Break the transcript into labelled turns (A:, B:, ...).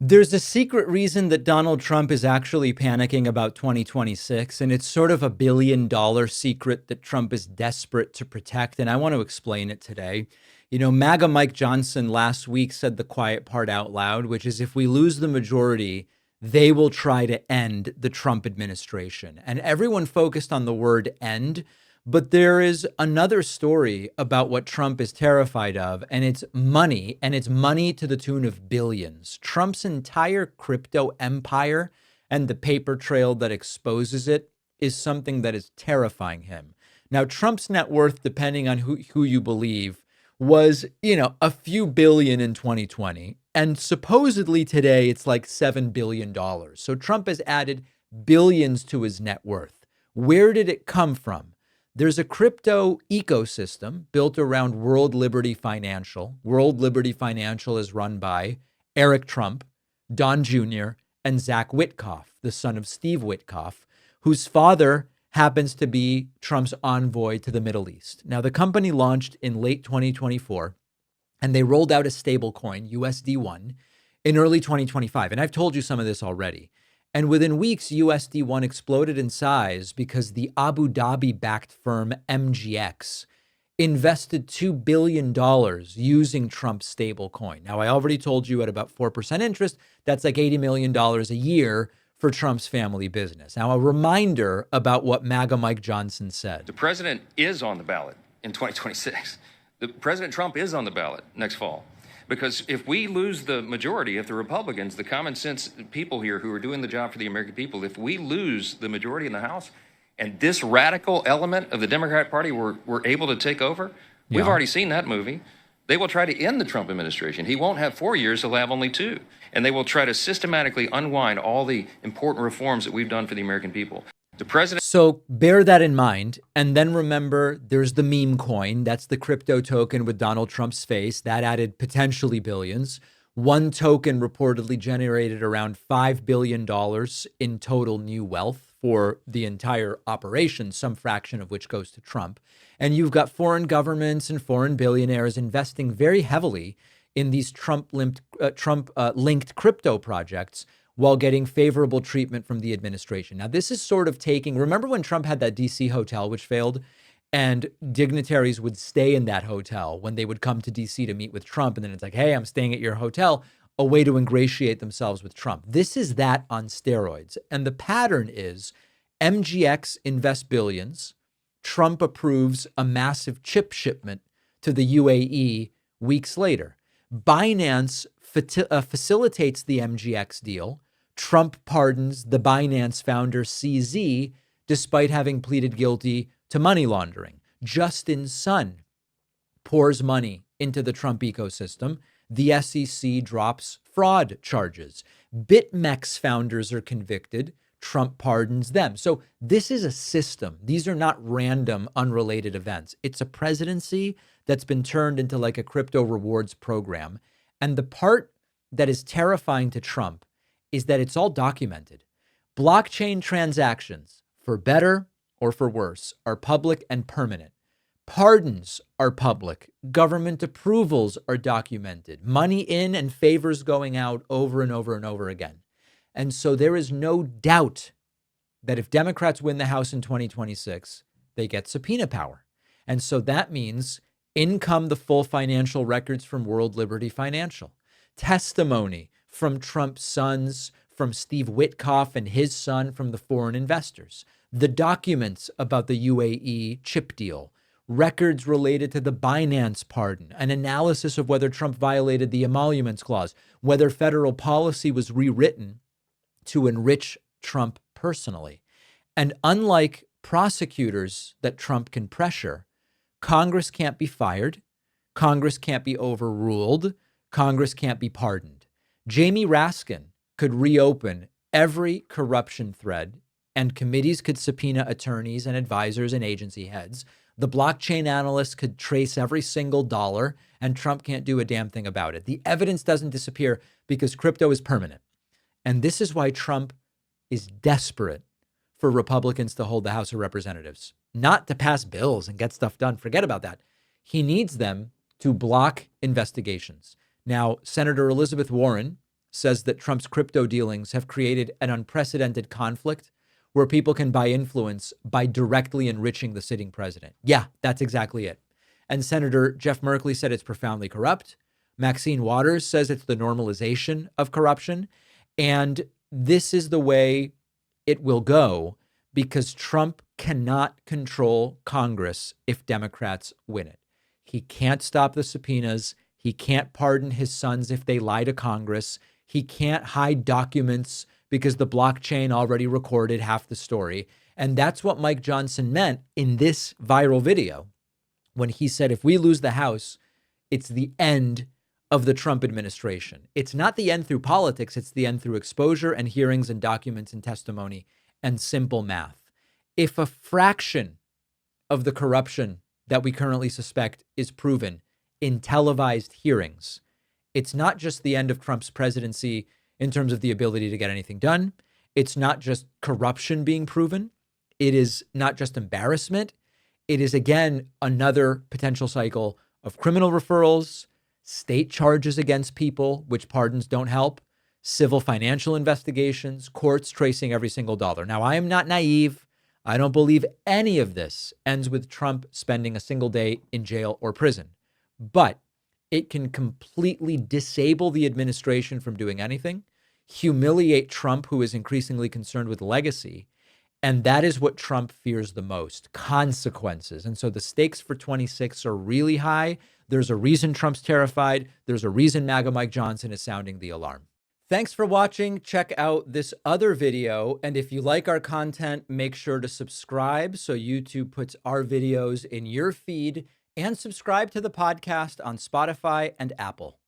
A: There's a secret reason that Donald Trump is actually panicking about 2026, and it's sort of a $1 billion secret that Trump is desperate to protect. And I want to explain it today. MAGA Mike Johnson last week said the quiet part out loud, which is if we lose the majority, they will try to end the Trump administration. And everyone focused on the word end. But there is another story about what Trump is terrified of, and it's money to the tune of billions. Trump's entire crypto empire and the paper trail that exposes it is something that is terrifying him. Now, Trump's net worth, depending on who you believe, was, a few billion in 2020. And supposedly today it's like $7 billion. So Trump has added billions to his net worth. Where did it come from? There's a crypto ecosystem built around World Liberty Financial. World Liberty Financial is run by Eric Trump, Don Jr., and Zach Witkoff, the son of Steve Witkoff, whose father happens to be Trump's envoy to the Middle East. Now, the company launched in late 2024, and they rolled out a stable coin, USD1, in early 2025. And I've told you some of this already. And within weeks, USD1 exploded in size because the Abu Dhabi-backed firm MGX invested $2 billion using Trump's stablecoin. Now, I already told you at about 4% interest, that's like $80 million a year for Trump's family business. Now, a reminder about what MAGA Mike Johnson said.
B: The president is on the ballot in 2026. President Trump is on the ballot next fall. Because if we lose the majority, if the Republicans, the common sense people here who are doing the job for the American people, if we lose the majority in the House and this radical element of the Democratic Party were able to take over, we've already seen that movie. They will try to end the Trump administration. He won't have 4 years, he'll have only 2. And they will try to systematically unwind all the important reforms that we've done for the American people. The president.
A: So bear that in mind. And then remember, there's the meme coin. That's the crypto token with Donald Trump's face. That added potentially billions. One token reportedly generated around $5 billion in total new wealth for the entire operation, some fraction of which goes to Trump. And you've got foreign governments and foreign billionaires investing very heavily in these Trump-linked crypto projects while getting favorable treatment from the administration. Now, this is sort of remember when Trump had that DC hotel, which failed, and dignitaries would stay in that hotel when they would come to DC to meet with Trump. And then it's like, hey, I'm staying at your hotel, a way to ingratiate themselves with Trump. This is that on steroids. And the pattern is MGX invests billions. Trump approves a massive chip shipment to the UAE weeks later. Binance facilitates the MGX deal. Trump pardons the Binance founder CZ despite having pleaded guilty to money laundering. Justin Sun pours money into the Trump ecosystem. The SEC drops fraud charges. BitMEX founders are convicted. Trump pardons them. So this is a system. These are not random, unrelated events. It's a presidency that's been turned into like a crypto rewards program. And the part that is terrifying to Trump is that it's all documented. Blockchain transactions, for better or for worse, are public and permanent. Pardons are public. Government approvals are documented. Money in and favors going out over and over and over again. And so there is no doubt that if Democrats win the House in 2026, they get subpoena power. And so that means in come the full financial records from World Liberty Financial, testimony from Trump's sons, from Steve Witkoff and his son, from the foreign investors, the documents about the UAE chip deal, records related to the Binance pardon, an analysis of whether Trump violated the emoluments clause, whether federal policy was rewritten to enrich Trump personally. And unlike prosecutors that Trump can pressure, Congress can't be fired. Congress can't be overruled. Congress can't be pardoned. Jamie Raskin could reopen every corruption thread, and committees could subpoena attorneys and advisors and agency heads. The blockchain analysts could trace every single dollar, and Trump can't do a damn thing about it. The evidence doesn't disappear because crypto is permanent. And this is why Trump is desperate for Republicans to hold the House of Representatives, not to pass bills and get stuff done. Forget about that. He needs them to block investigations. Now, Senator Elizabeth Warren says that Trump's crypto dealings have created an unprecedented conflict where people can buy influence by directly enriching the sitting president. Yeah, that's exactly it. And Senator Jeff Merkley said it's profoundly corrupt. Maxine Waters says it's the normalization of corruption. And this is the way it will go because Trump cannot control Congress if Democrats win it. He can't stop the subpoenas. He can't pardon his sons if they lie to Congress. He can't hide documents because the blockchain already recorded half the story. And that's what Mike Johnson meant in this viral video when he said, if we lose the House, it's the end of the Trump administration. It's not the end through politics. It's the end through exposure and hearings and documents and testimony and simple math. If a fraction of the corruption that we currently suspect is proven in televised hearings, it's not just the end of Trump's presidency in terms of the ability to get anything done. It's not just corruption being proven. It is not just embarrassment. It is, again, another potential cycle of criminal referrals, state charges against people, which pardons don't help, civil financial investigations, courts tracing every single dollar. Now, I am not naive. I don't believe any of this ends with Trump spending a single day in jail or prison. But it can completely disable the administration from doing anything, humiliate Trump, who is increasingly concerned with legacy. And that is what Trump fears the most, consequences. And so the stakes for 26 are really high. There's a reason Trump's terrified. There's a reason MAGA Mike Johnson is sounding the alarm. Thanks for watching. Check out this other video. And if you like our content, make sure to subscribe so YouTube puts our videos in your feed, and subscribe to the podcast on Spotify and Apple.